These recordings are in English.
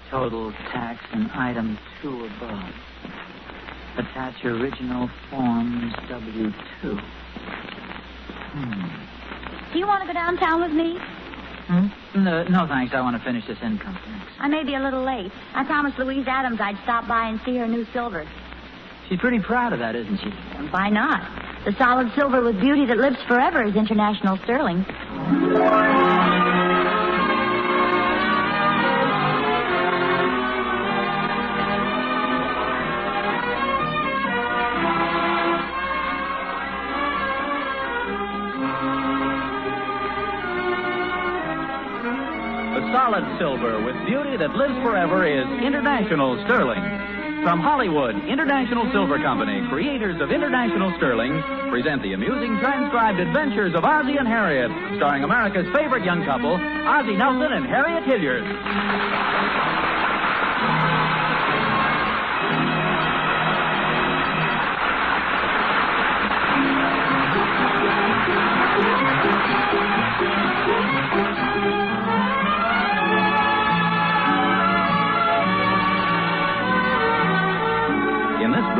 Total tax and item 2 above. Attach original forms W-2. Do you want to go downtown with me? No, thanks. I want to finish this income tax. I may be a little late. I promised Louise Adams I'd stop by and see her new silver. She's pretty proud of that, isn't she? And why not? The solid silver with beauty that lives forever is international sterling. Solid silver with beauty that lives forever is International Sterling. From Hollywood, International Silver Company, creators of International Sterling, present the amusing transcribed adventures of Ozzie and Harriet, starring America's favorite young couple, Ozzie Nelson and Harriet Hilliard.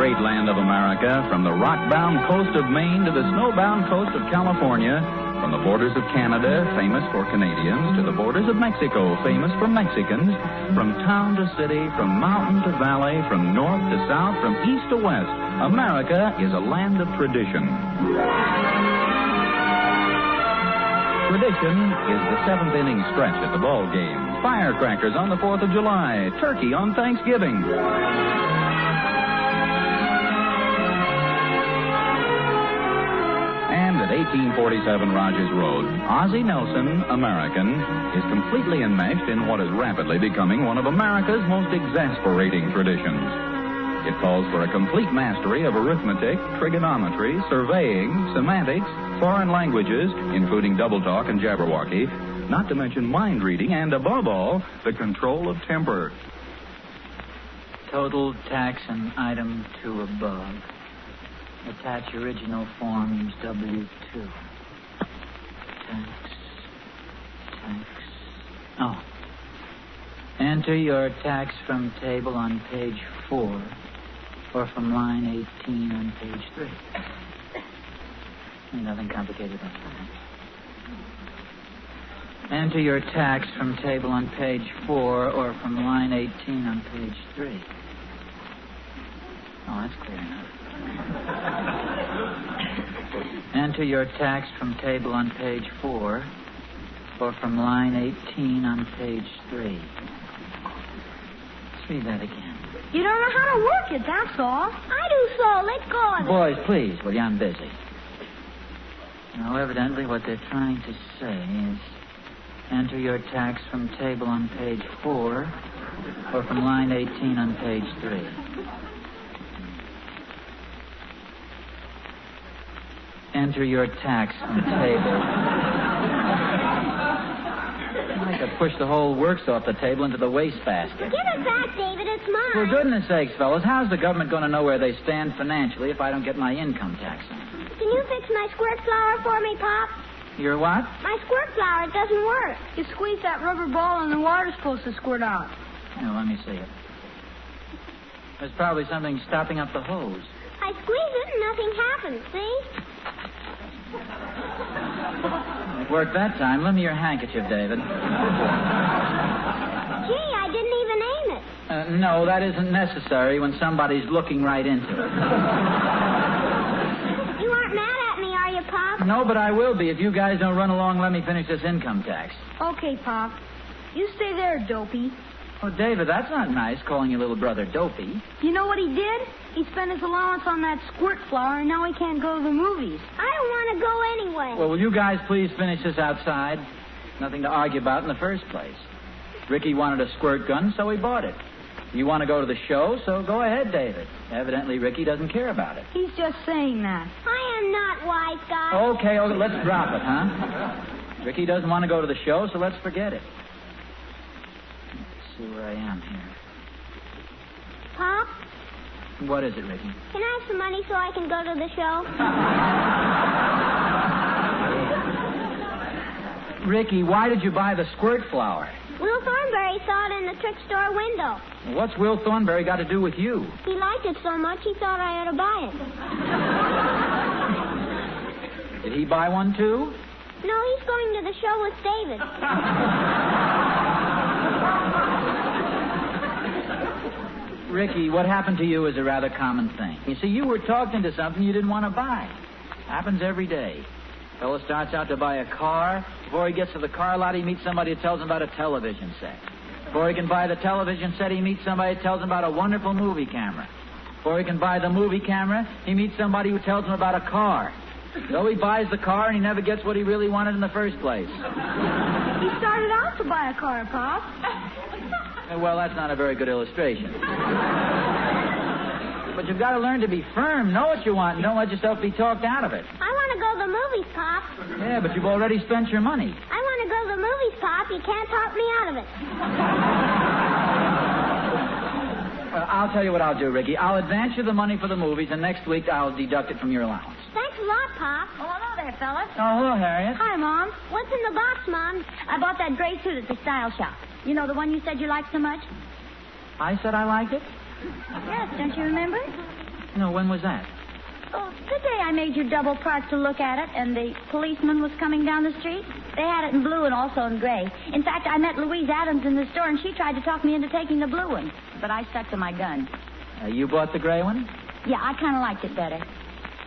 Great land of America, from the rock-bound coast of Maine to the snow-bound coast of California, from the borders of Canada, famous for Canadians, to the borders of Mexico, famous for Mexicans, from town to city, from mountain to valley, from north to south, from east to west, America is a land of tradition. Tradition is the seventh inning stretch at the ball game, firecrackers on the 4th of July, turkey on Thanksgiving. At 1847 Rogers Road, Ozzie Nelson, American, is completely enmeshed in what is rapidly becoming one of America's most exasperating traditions. It calls for a complete mastery of arithmetic, trigonometry, surveying, semantics, foreign languages, including double talk and Jabberwocky, not to mention mind reading, and above all, the control of temper. Total tax and item 2 above. Attach original forms W-2. Tax. Oh. Enter your tax from table on page 4 or from line 18 on page 3. Nothing complicated about that. Enter your tax from table on page 4 or from line 18 on page 3. Oh, that's clear enough. Enter your tax from table on page 4 or from line 18 on page 3. Let's read that again. You don't know how to work it, that's all. I do so. Let go of it. Boys, please, will you? I'm busy. Now, evidently what they're trying to say is enter your tax from table on page 4 or from line 18 on page 3. Enter your tax from table. I could push the whole works off the table into the wastebasket. Give it back, David. It's mine. For goodness sakes, fellas, how's the government going to know where they stand financially if I don't get my income tax in? Can you fix my squirt flower for me, Pop? Your what? My squirt flower. It doesn't work. You squeeze that rubber ball and the water's supposed to squirt out. Now, let me see it. There's probably something stopping up the hose. I squeeze it and nothing happens, see? It worked that time. Lend me your handkerchief, David. Gee, I didn't even aim it. No, that isn't necessary when somebody's looking right into it. You aren't mad at me, are you, Pop? No, but I will be if you guys don't run along and let me finish this income tax. Okay, Pop. You stay there, Dopey. Oh, David, that's not nice, calling your little brother Dopey. You know what he did? He spent his allowance on that squirt flower, and now he can't go to the movies. I don't want to go anyway. Well, will you guys please finish this outside? Nothing to argue about in the first place. Ricky wanted a squirt gun, so he bought it. You want to go to the show, so go ahead, David. Evidently, Ricky doesn't care about it. He's just saying that. I am not wise, guy. Okay, let's drop it, huh? Ricky doesn't want to go to the show, so let's forget it. See where I am here. Pop? What is it, Ricky? Can I have some money so I can go to the show? Ricky, why did you buy the squirt flower? Will Thornberry saw it in the trick store window. What's Will Thornberry got to do with you? He liked it so much he thought I ought to buy it. Did he buy one, too? No, he's going to the show with David. Ricky, what happened to you is a rather common thing. You see, you were talked into something you didn't want to buy. Happens every day. Fellow starts out to buy a car. Before he gets to the car lot, he meets somebody who tells him about a television set. Before he can buy the television set, he meets somebody who tells him about a wonderful movie camera. Before he can buy the movie camera, he meets somebody who tells him about a car. So he buys the car, and he never gets what he really wanted in the first place. He started out to buy a car, Pop. Well, that's not a very good illustration. But you've got to learn to be firm, know what you want, and don't let yourself be talked out of it. I want to go to the movies, Pop. Yeah, but you've already spent your money. I want to go to the movies, Pop. You can't talk me out of it. Well, I'll tell you what I'll do, Ricky. I'll advance you the money for the movies, and next week I'll deduct it from your allowance. Thanks a lot, Pop. Oh, hello there, fellas. Oh, hello, Harriet. Hi, Mom. What's in the box, Mom? I bought that gray suit at the style shop. You know, the one you said you liked so much? I said I liked it? Yes, don't you remember? No, when was that? Oh, the day I made you double park to look at it, and the policeman was coming down the street. They had it in blue and also in gray. In fact, I met Louise Adams in the store, and she tried to talk me into taking the blue one. But I stuck to my gun. You bought the gray one? Yeah, I kind of liked it better.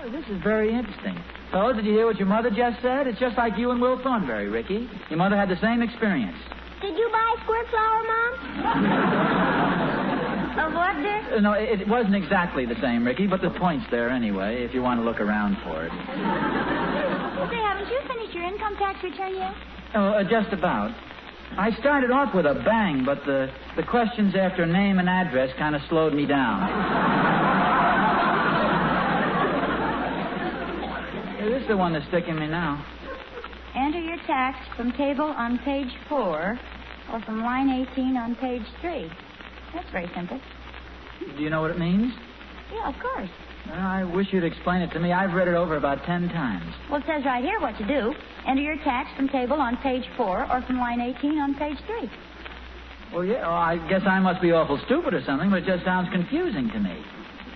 Oh, this is very interesting. Fellas, did you hear what your mother just said? It's just like you and Will Thornberry, Ricky. Your mother had the same experience. Did you buy a squirt flower, Mom? What, dear? No, it wasn't exactly the same, Ricky, but the point's there anyway, if you want to look around for it. Say, haven't you finished your income tax return yet? Oh, just about. I started off with a bang, but the questions after name and address kind of slowed me down. This is the one that's sticking me now. Enter your tax from table on page 4 or from line 18 on page 3. That's very simple. Do you know what it means? Yeah, of course. Well, I wish you'd explain it to me. I've read it over about 10 times. Well, it says right here what to do. Enter your tax from table on page 4 or from line 18 on page 3. Well, yeah, I guess I must be awful stupid or something, but it just sounds confusing to me.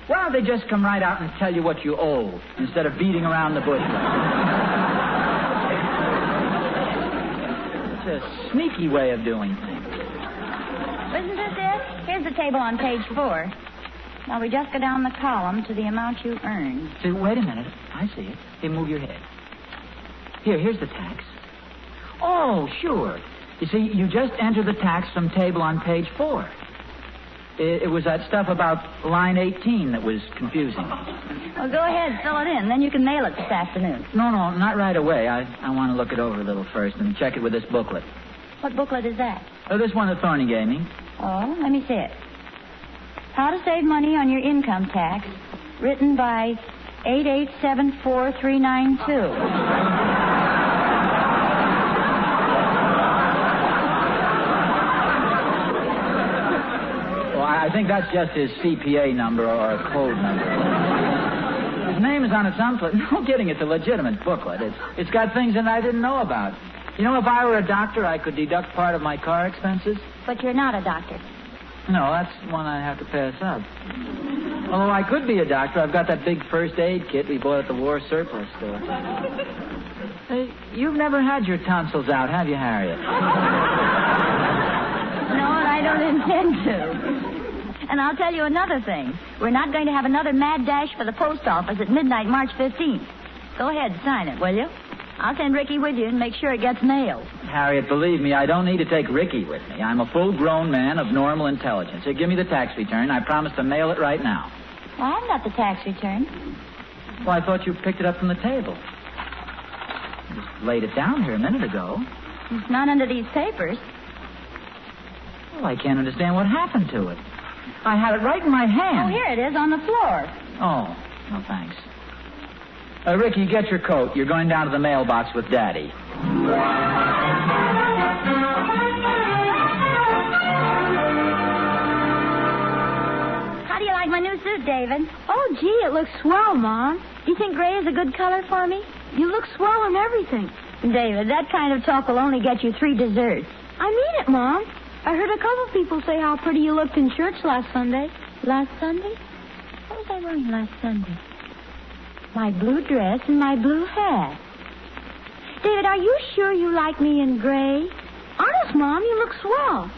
Why don't they just come right out and tell you what you owe instead of beating around the bush? It's a sneaky way of doing things. Isn't this it? Here's the table on page 4. Now, we just go down the column to the amount you earned. See, wait a minute. I see it. Hey, move your head. Here's the tax. Oh, sure. You see, you just enter the tax from table on page 4. It was that stuff about line 18 that was confusing. Well, go ahead, fill it in. Then you can mail it this afternoon. No, not right away. I want to look it over a little first and check it with this booklet. What booklet is that? This one that Thorny gave me. Oh, let me see it. How to Save Money on Your Income Tax, written by 8874392. I think that's just his CPA number or a code number. His name is on its envelope. No kidding, it's a legitimate booklet. It's got things in it I didn't know about. You know, if I were a doctor, I could deduct part of my car expenses. But you're not a doctor. No, that's one I have to pass up. Although I could be a doctor. I've got that big first aid kit we bought at the war surplus store. Hey, you've never had your tonsils out, have you, Harriet? No, and I don't intend to. And I'll tell you another thing. We're not going to have another mad dash for the post office at midnight, March 15th. Go ahead, sign it, will you? I'll send Ricky with you and make sure it gets mailed. Harriet, believe me, I don't need to take Ricky with me. I'm a full-grown man of normal intelligence. Here, give me the tax return. I promise to mail it right now. Well, I haven't got the tax return. Well, I thought you picked it up from the table. You just laid it down here a minute ago. It's not under these papers. Well, I can't understand what happened to it. I had it right in my hand. Oh, here it is on the floor. Oh, no, thanks. Ricky, get your coat. You're going down to the mailbox with Daddy. How do you like my new suit, David? Oh, gee, it looks swell, Mom. Do you think gray is a good color for me? You look swell on everything. David, that kind of talk will only get you 3 desserts. I mean it, Mom. I heard a couple people say how pretty you looked in church last Sunday. Last Sunday? What was I wearing last Sunday? My blue dress and my blue hat. David, are you sure you like me in gray? Honest, Mom, you look swell.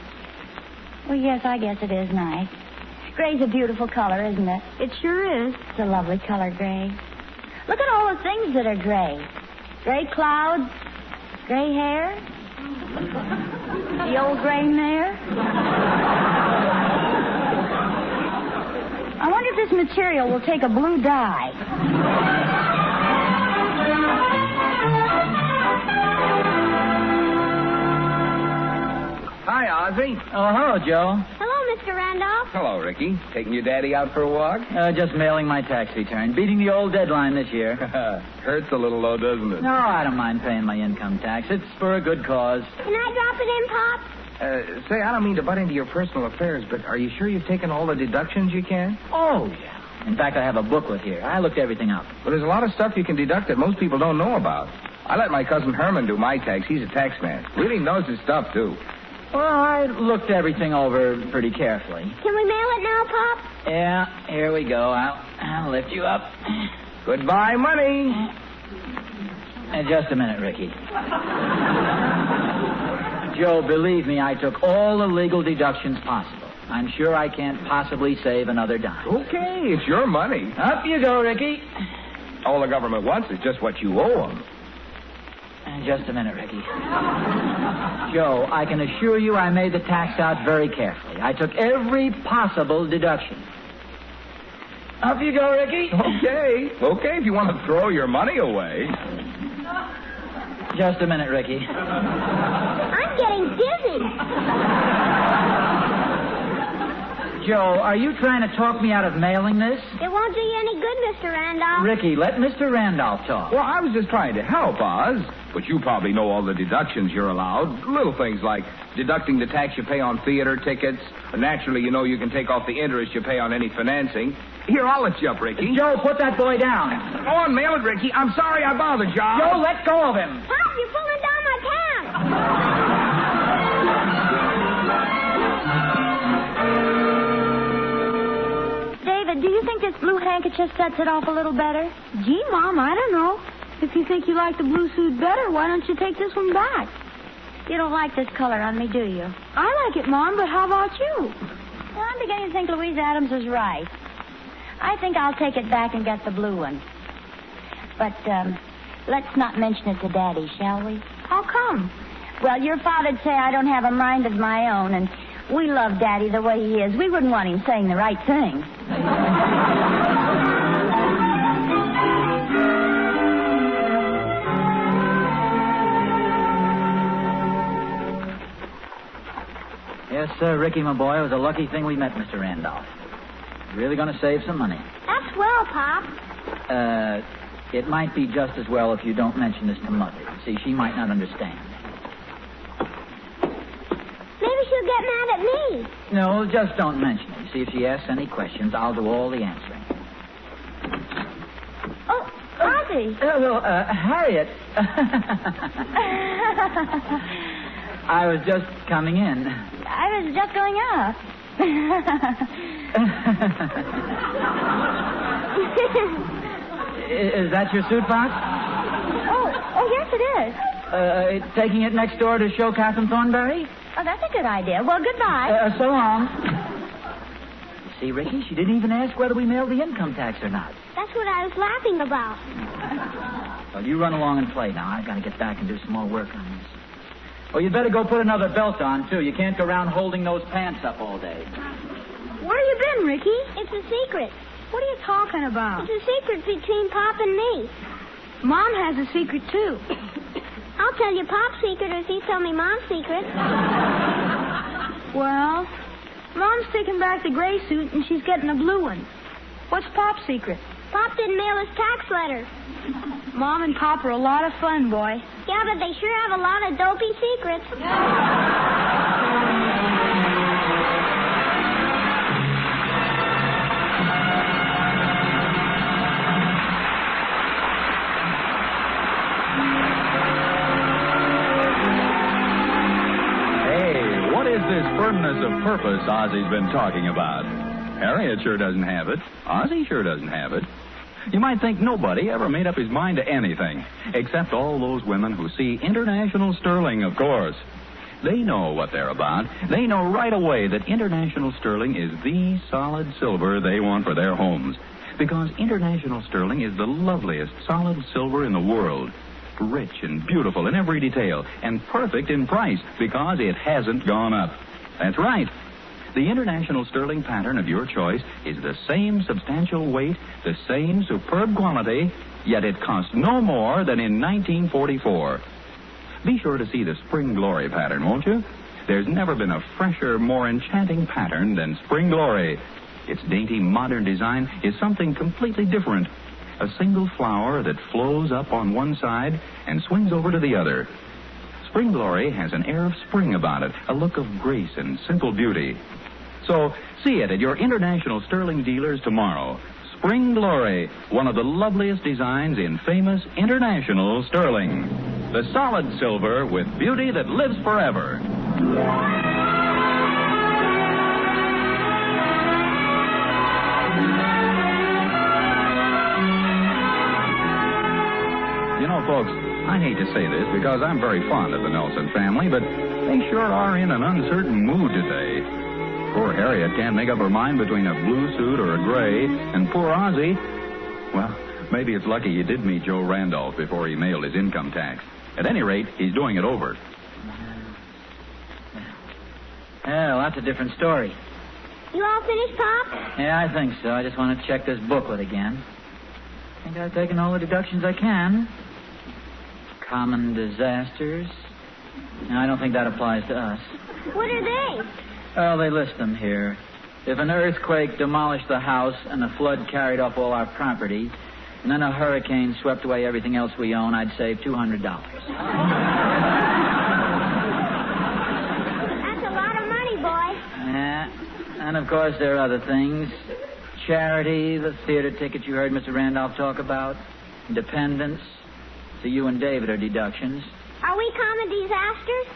Well, yes, I guess it is nice. Gray's a beautiful color, isn't it? It sure is. It's a lovely color, gray. Look at all the things that are gray. Gray clouds, gray hair, the old gray mare. I wonder if this material will take a blue dye. Hi, Ozzie. Oh, hello, Joe. Hello, Mr. Randolph. Hello, Ricky. Taking your daddy out for a walk? Just mailing my tax return. Beating the old deadline this year. Hurts a little, though, doesn't it? No, I don't mind paying my income tax. It's for a good cause. Can I drop it in, Pop? Say, I don't mean to butt into your personal affairs, but are you sure you've taken all the deductions you can? Oh, yeah. In fact, I have a booklet here. I looked everything up. Well, there's a lot of stuff you can deduct that most people don't know about. I let my cousin Herman do my tax. He's a tax man. Really knows his stuff, too. Well, I looked everything over pretty carefully. Can we mail it now, Pop? Yeah, here we go. I'll lift you up. Goodbye, money. Just a minute, Ricky. Joe, believe me, I took all the legal deductions possible. I'm sure I can't possibly save another dime. Okay, it's your money. Up you go, Ricky. All the government wants is just what you owe them. Just a minute, Ricky. Joe, I can assure you I made the tax out very carefully. I took every possible deduction. Up you go, Ricky. Okay, if you want to throw your money away. Just a minute, Ricky. I'm getting dizzy. Joe, are you trying to talk me out of mailing this? It won't do you any good, Mr. Randolph. Ricky, let Mr. Randolph talk. Well, I was just trying to help, Oz. But you probably know all the deductions you're allowed. Little things like deducting the tax you pay on theater tickets. Naturally, you know you can take off the interest you pay on any financing. Here, I'll let you up, Ricky. Joe, put that boy down. Go on, mail it, Ricky. I'm sorry I bothered you. Joe, let go of him. Pop, you're pulling down my pants. David, do you think this blue handkerchief sets it off a little better? Gee, Mom, I don't know. If you think you like the blue suit better, why don't you take this one back? You don't like this color on me, do you? I like it, Mom, but how about you? Well, I'm beginning to think Louise Adams is right. I think I'll take it back and get the blue one. But, let's not mention it to Daddy, shall we? How come? Well, your father'd say I don't have a mind of my own, and we love Daddy the way he is. We wouldn't want him saying the right thing. Yes, sir, Ricky, my boy. It was a lucky thing we met Mr. Randolph. Really going to save some money. That's well, Pop. It might be just as well if you don't mention this to Mother. See, she might not understand. Maybe she'll get mad at me. No, just don't mention it. See, if she asks any questions, I'll do all the answering. Oh, Ozzie. Harriet. I was just coming in. I was just going up. Is that your suit box? Oh, yes, it is. Taking it next door to show Catherine Thornberry? Oh, that's a good idea. Well, goodbye. So long. See, Ricky, she didn't even ask whether we mailed the income tax or not. That's what I was laughing about. Well, you run along and play now. I've got to get back and do some more work on this. Oh, you'd better go put another belt on, too. You can't go around holding those pants up all day. Where you been, Ricky? It's a secret. What are you talking about? It's a secret between Pop and me. Mom has a secret, too. I'll tell you Pop's secret if you tell me Mom's secret. Well, Mom's taking back the gray suit, and she's getting a blue one. What's Pop's secret? Pop didn't mail his tax letter. Mom and Pop are a lot of fun, boy. Yeah, but they sure have a lot of dopey secrets. is this firmness of purpose Ozzie's been talking about? Harriet sure doesn't have it. Ozzie sure doesn't have it. You might think nobody ever made up his mind to anything, except all those women who see International Sterling, of course. They know what they're about. They know right away that International Sterling is the solid silver they want for their homes. Because International Sterling is the loveliest solid silver in the world. Rich and beautiful in every detail, and perfect in price because it hasn't gone up. That's right. The International Sterling pattern of your choice is the same substantial weight, the same superb quality, yet it costs no more than in 1944. Be sure to see the Spring Glory pattern, won't you? There's never been a fresher, more enchanting pattern than Spring Glory. Its dainty, modern design is something completely different. A single flower that flows up on one side and swings over to the other. Spring Glory has an air of spring about it, a look of grace and simple beauty. So, see it at your International Sterling dealers tomorrow. Spring Glory, one of the loveliest designs in famous International Sterling. The solid silver with beauty that lives forever. You know, folks, I hate to say this because I'm very fond of the Nelson family, but they sure are in an uncertain mood today. Poor Harriet can't make up her mind between a blue suit or a gray, and poor Ozzie, well, maybe it's lucky he did meet Joe Randolph before he mailed his income tax. At any rate, he's doing it over. Well, that's a different story. You all finished, Pop? Yeah, I think so. I just want to check this booklet again. I think I've taken all the deductions I can. Common disasters. No, I don't think that applies to us. What are they? Well, they list them here. If an earthquake demolished the house and a flood carried off all our property, and then a hurricane swept away everything else we own, I'd save $200. That's a lot of money, boy. Yeah. And, of course, there are other things. Charity, the theater tickets you heard Mr. Randolph talk about, dependence. So you and David are deductions. Are we common disasters?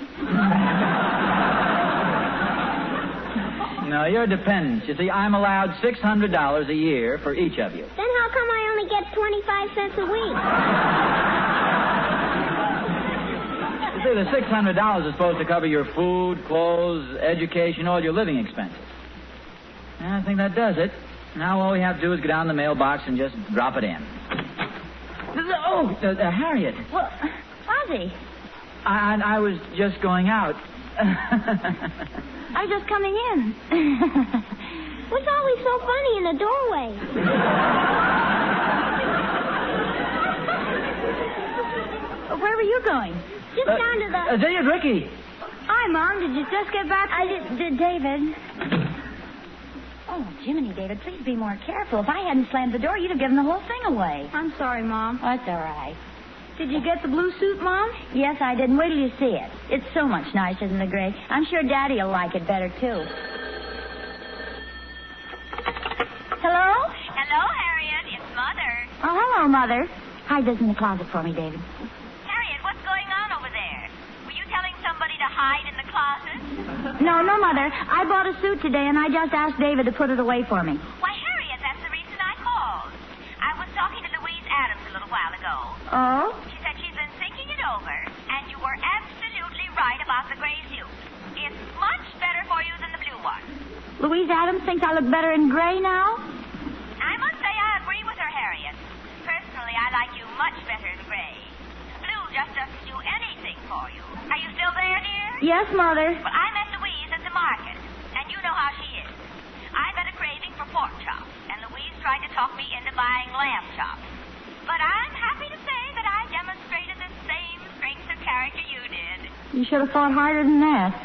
No, you're dependents. You see, I'm allowed $600 a year for each of you. Then how come I only get 25 cents a week? You see, the $600 is supposed to cover your food, clothes, education, all your living expenses. And I think that does it. Now all we have to do is go down the mailbox and just drop it in. Oh, Harriet. Well, Ozzie. I was just going out. I was just coming in. What's always so funny in the doorway? Where were you going? Just down to the... There's Ricky. Hi, Mom. Did you just get back? I did, David. Oh, Jiminy, David, please be more careful. If I hadn't slammed the door, you'd have given the whole thing away. I'm sorry, Mom. Oh, that's all right. Did you get the blue suit, Mom? Yes, I did. And wait till you see it. It's so much nicer than the gray. I'm sure Daddy will like it better, too. Hello? Hello, Harriet. It's Mother. Oh, hello, Mother. Hide this in the closet for me, David. Harriet, what's going on over there? Were you telling somebody to hide in the closet? No, Mother. I bought a suit today, and I just asked David to put it away for me. Why, Harriet, that's the reason I called. I was talking to Louise Adams a little while ago. Oh? She said she's been thinking it over, and you were absolutely right about the gray suit. It's much better for you than the blue one. Louise Adams thinks I look better in gray now? I must say I agree with her, Harriet. Personally, I like you much better in gray. Blue just doesn't do anything for you. Are you still there, dear? Yes, Mother. Well, I met Louise at the market, and you know how she is. I've had a craving for pork chops, and Louise tried to talk me into buying lamb chops. But I'm happy to say that I demonstrated the same strength of character you did. You should have fought harder than that.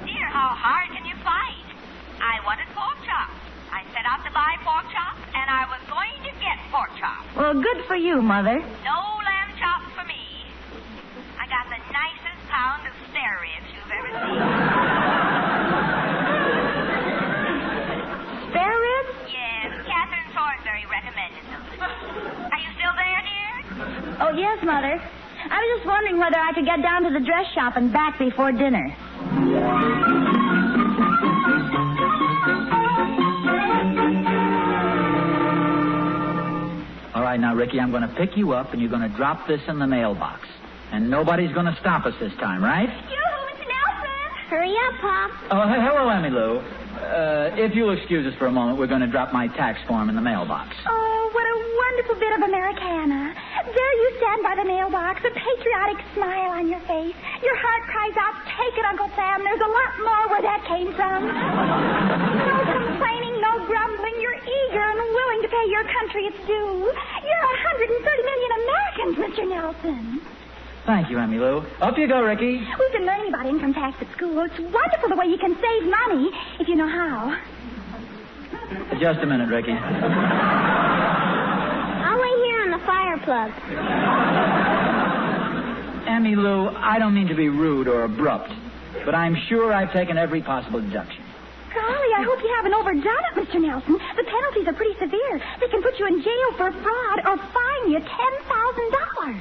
Dear, how hard can you fight? I wanted pork chops. I set out to buy pork chops, and I was going to get pork chops. Well, good for you, Mother. No lamb chops for me. I got the nicest pound of spare ribs you've ever seen. Spare ribs? Yes, Catherine Thornberry recommended them. Are you still there, dear? Oh, yes, Mother. I was just wondering whether I could get down to the dress shop and back before dinner. All right, now, Ricky, I'm going to pick you up, and you're going to drop this in the mailbox. And nobody's going to stop us this time, right? Yoo-hoo, Mr. Nelson. Hurry up, Pop. Oh, hello, Emmylou. If you'll excuse us for a moment, we're going to drop my tax form in the mailbox. Oh, what a wonderful bit of Americana. There you stand by the mailbox, a patriotic smile on your face. Your heart cries out, take it, Uncle Sam. There's a lot more where that came from. No complaining, no grumbling. You're eager and willing to pay your country its due. You're 130 million Americans, Mr. Nelson. Thank you, Emmylou. Up you go, Ricky. We've been learning about income tax at school. It's wonderful the way you can save money if you know how. Just a minute, Ricky. I'll wait here on the fire plug. Emmylou, I don't mean to be rude or abrupt, but I'm sure I've taken every possible deduction. Golly, I hope you haven't overdone it, Mr. Nelson. The penalties are pretty severe. They can put you in jail for fraud or fine you $10,000.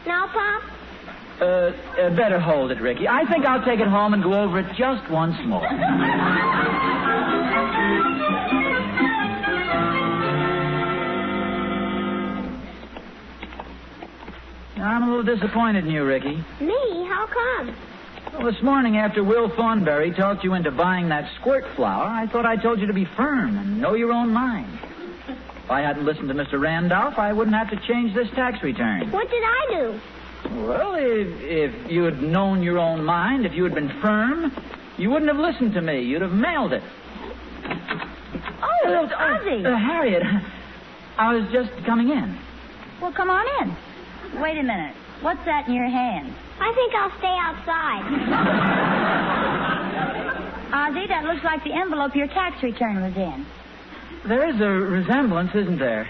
Now, Pop? Better hold it, Ricky. I think I'll take it home and go over it just once more. Now, I'm a little disappointed in you, Ricky. Me? How come? Well, this morning, after Will Thornberry talked you into buying that squirt flower, I thought I told you to be firm and know your own mind. If I hadn't listened to Mr. Randolph, I wouldn't have to change this tax return. What did I do? Well, if you had known your own mind, if you had been firm, you wouldn't have listened to me. You'd have mailed it. Oh, it's Ozzie. Harriet, I was just coming in. Well, come on in. Wait a minute. What's that in your hand? I think I'll stay outside. Ozzie, that looks like the envelope your tax return was in. There is a resemblance, isn't there?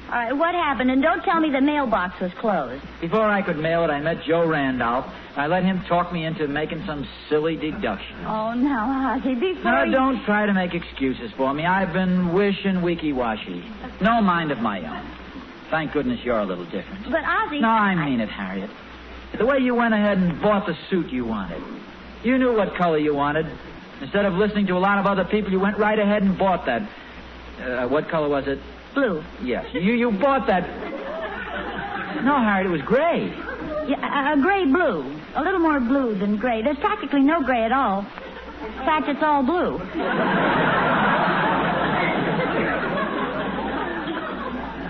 All right, what happened? And don't tell me the mailbox was closed. Before I could mail it, I met Joe Randolph. I let him talk me into making some silly deduction. Oh, now, Ozzie, before Now, you... don't try to make excuses for me. I've been wishing weaky-washy. No mind of my own. Thank goodness you're a little different. But, Ozzie... No, I mean it, Harriet. The way you went ahead and bought the suit you wanted. You knew what color you wanted. Instead of listening to a lot of other people, you went right ahead and bought that. What color was it? Blue. Yes. You bought that. No, Harriet, it was gray. Yeah, gray-blue. A little more blue than gray. There's practically no gray at all. In fact, it's all blue.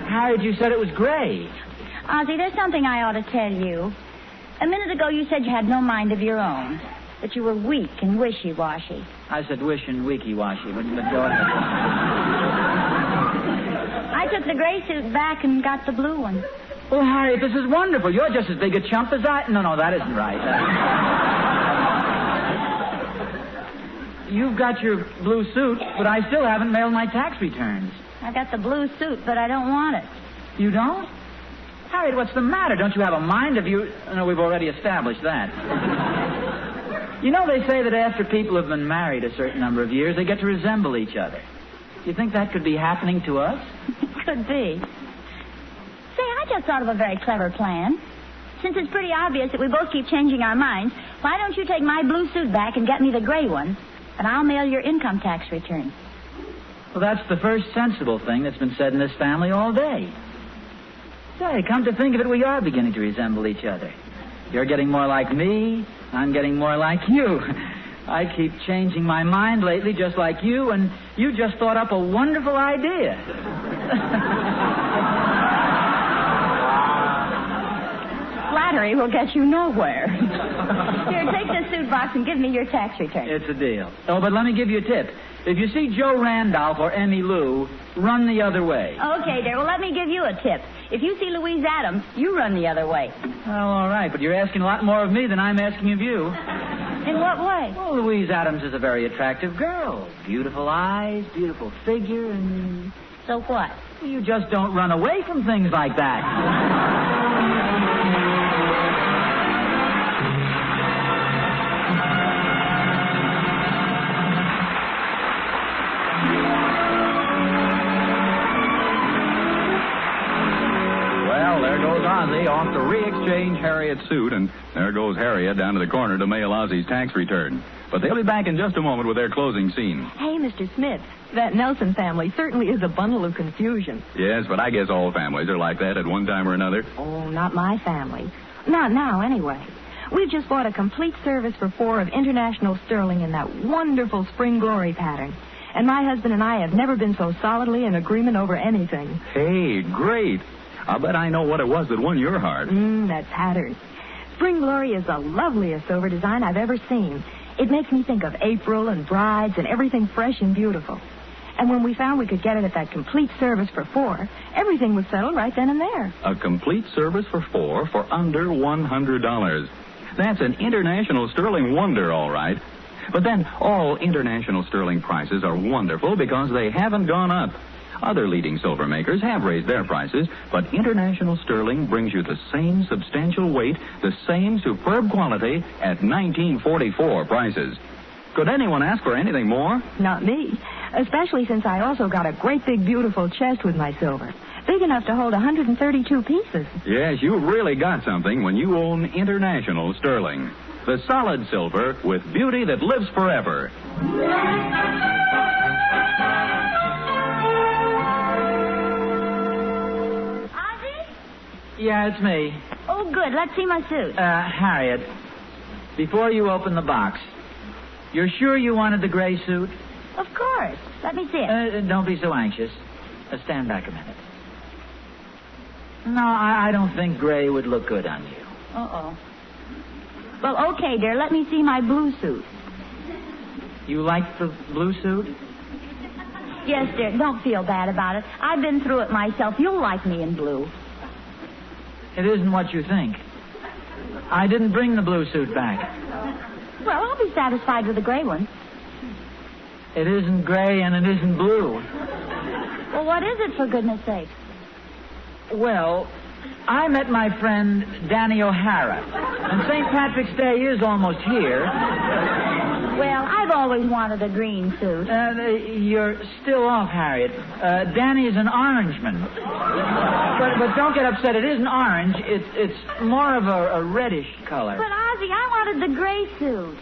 Harriet, you said it was gray. Ozzie, there's something I ought to tell you. A minute ago, you said you had no mind of your own. That you were weak and wishy-washy. I said wish and weaky-washy, but go ahead. I took the gray suit back and got the blue one. Well, Harriet, this is wonderful. You're just as big a chump as I... No, that isn't right. You've got your blue suit, but I still haven't mailed my tax returns. I got the blue suit, but I don't want it. You don't? Harriet, what's the matter? Don't you have a mind of you... No, we've already established that. You know, they say that after people have been married a certain number of years, they get to resemble each other. You think that could be happening to us? Could be. Say, I just thought of a very clever plan. Since it's pretty obvious that we both keep changing our minds, why don't you take my blue suit back and get me the gray one, and I'll mail your income tax return. Well, that's the first sensible thing that's been said in this family all day. Say, come to think of it, we are beginning to resemble each other. You're getting more like me. I'm getting more like you. I keep changing my mind lately just like you, and you just thought up a wonderful idea. Flattery will get you nowhere. Here, take this suit box and give me your tax return. It's a deal. Oh, but let me give you a tip. If you see Joe Randolph or Emmylou, run the other way. Okay, dear. Well, let me give you a tip. If you see Louise Adams, you run the other way. Well, all right, but you're asking a lot more of me than I'm asking of you. In what way? Well, Louise Adams is a very attractive girl. Beautiful eyes, beautiful figure, and... So what? You just don't run away from things like that. Ozzie off to re-exchange exchange Harriet's suit, and there goes Harriet down to the corner to mail Ozzie's tax return. But they'll be back in just a moment with their closing scene. Hey, Mr. Smith, that Nelson family certainly is a bundle of confusion. Yes, but I guess all families are like that at one time or another. Oh, not my family. Not now, anyway. We've just bought a complete service for 4 of International Sterling in that wonderful Spring Glory pattern. And my husband and I have never been so solidly in agreement over anything. Hey, great. I'll bet I know what it was that won your heart. That pattern. Spring Glory is the loveliest silver design I've ever seen. It makes me think of April and brides and everything fresh and beautiful. And when we found we could get it at that complete service for 4, everything was settled right then and there. A complete service for 4 for under $100. That's an International Sterling wonder, all right. But then all International Sterling prices are wonderful because they haven't gone up. Other leading silver makers have raised their prices, but International Sterling brings you the same substantial weight, the same superb quality at 1944 prices. Could anyone ask for anything more? Not me, especially since I also got a great big beautiful chest with my silver, big enough to hold 132 pieces. Yes, you've really got something when you own International Sterling. The solid silver with beauty that lives forever. Yeah, it's me. Oh, good. Let's see my suit. Harriet, before you open the box, you're sure you wanted the gray suit? Of course. Let me see it. Don't be so anxious. Stand back a minute. No, I don't think gray would look good on you. Uh-oh. Well, okay, dear. Let me see my blue suit. You like the blue suit? Yes, dear. Don't feel bad about it. I've been through it myself. You'll like me in blue. It isn't what you think. I didn't bring the blue suit back. Well, I'll be satisfied with the gray one. It isn't gray and it isn't blue. Well, what is it, for goodness sake? Well, I met my friend Danny O'Hara, and St. Patrick's Day is almost here. Well, I've always wanted a green suit. You're still off, Harriet. Danny's an orangeman. But don't get upset. It isn't orange. It's more of a reddish color. But, Ozzie, I wanted the gray suit.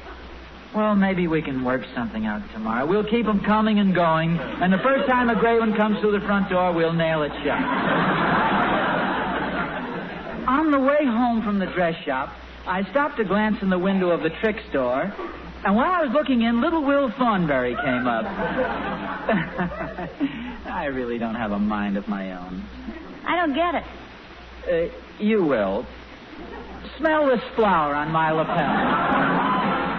Well, maybe we can work something out tomorrow. We'll keep them coming and going, and the first time a gray one comes through the front door, we'll nail it shut. On the way home from the dress shop, I stopped to glance in the window of the trick store, and while I was looking in, little Will Thornberry came up. I really don't have a mind of my own. I don't get it. You will. Smell this flower on my lapel.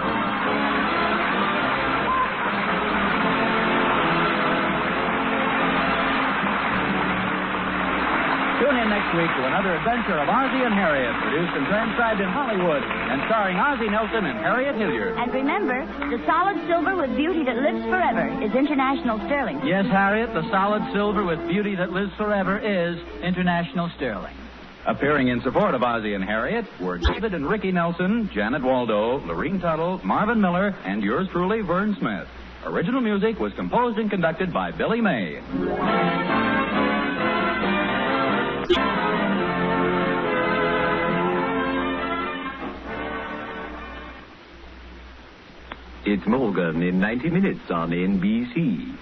Tune in next week to another adventure of Ozzie and Harriet, produced and transcribed in Hollywood, and starring Ozzie Nelson and Harriet Hilliard. And remember, the solid silver with beauty that lives forever is International Sterling. Yes, Harriet, the solid silver with beauty that lives forever is International Sterling. Appearing in support of Ozzie and Harriet were David and Ricky Nelson, Janet Waldo, Lorene Tuttle, Marvin Miller, and yours truly, Vern Smith. Original music was composed and conducted by Billy May. It's Morgan in 90 minutes on NBC.